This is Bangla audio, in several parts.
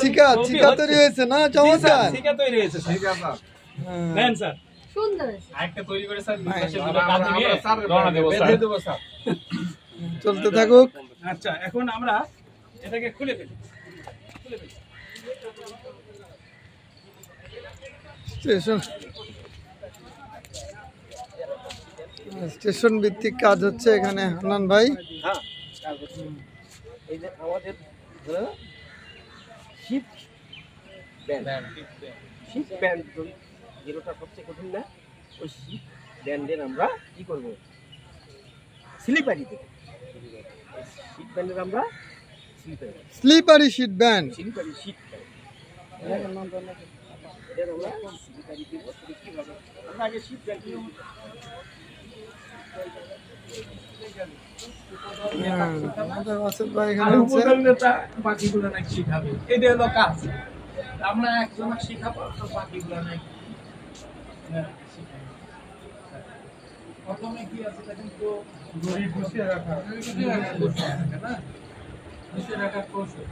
শিকা শিকা তৈরি হয়েছে না? চমৎকার শিকা তৈরি হয়েছে নেন স্যার সুন্দর আরেকটা তৈরি করে স্যার পাশে দুটো কাঁধে নিয়ে রওনা দেব স্যার বেঁধে দেব স্যার চলতে থাকুক। আচ্ছা এখন আমরা এটাকে খুলে ফেলি স্টেশন ভিত্তিক কাজ হচ্ছে এখানে হান্নান ভাই। হ্যাঁ এই যে আমাদের শিপ ব্যান্ড যেটা সবচেয়ে কঠিন না, ওই শিপ ব্যান্ডের আমরা কি করবো স্লিপারি দেবো। শিপ ব্যান্ডের আমরা slippery sheet band slippery sheet আমরা আগে শিপ ব্যান্ড বাকিগুলো নাকি শিখাবে, এটা হলো কাজ। আমরা একজন শিখাবো, বাকিগুলো নাকি প্রথমে কি আছে কিন্তু বসিয়ে রাখা না, বসিয়ে রাখার কৌশল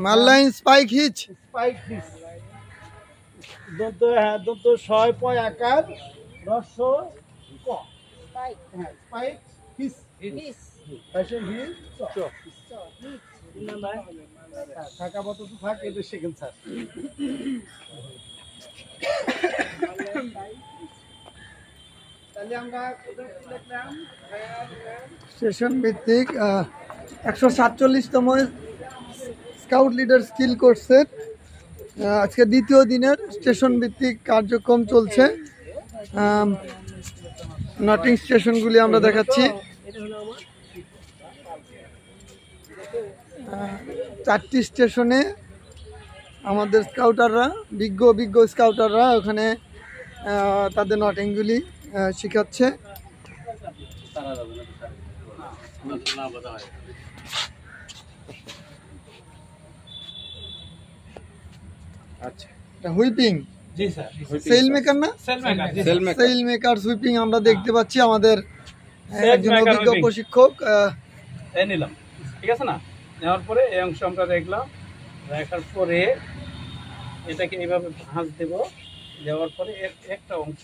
মারলাইন স্পাইক হিচ দন্ত ছয় পয় আকার রস্য ক স্পাইক হিস থাকা মতো তো থাক, এটা সেকেন্ড স্যার। তাহলে আমরা স্টেশন ভিত্তিক 147তম স্কাউট লিডার স্কিল কোর্সের আজকে দ্বিতীয় দিনের স্টেশন ভিত্তিক কার্যক্রম চলছে। নটিং স্টেশনগুলি আমরা দেখাচ্ছি। 4টি স্টেশনে আমাদের স্কাউটাররা অভিজ্ঞ স্কাউটাররা ওখানে তাদের নটিংগুলি শিখাচ্ছে। আচ্ছা হুইপিং জি স্যার, সেল মেকার না, সেল মেকার সুইপিং আমরা দেখতে পাচ্ছি। আমাদের একজন অভিজ্ঞ প্রশিক্ষক নিলাম, ঠিক আছে না? নেওয়ার পরে এই অংশ আমরা দেখলাম, দেখার পরে এটাকে এইভাবে ভাঁজ দেব, দেওয়ার পরে একটা অংশ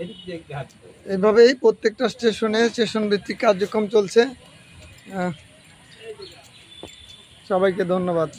এদিক দিয়ে ঘাট দেব। এইভাবেই প্রত্যেকটা স্টেশনে স্টেশন ভিত্তিক কার্যক্রম চলছে। সবাইকে ধন্যবাদ।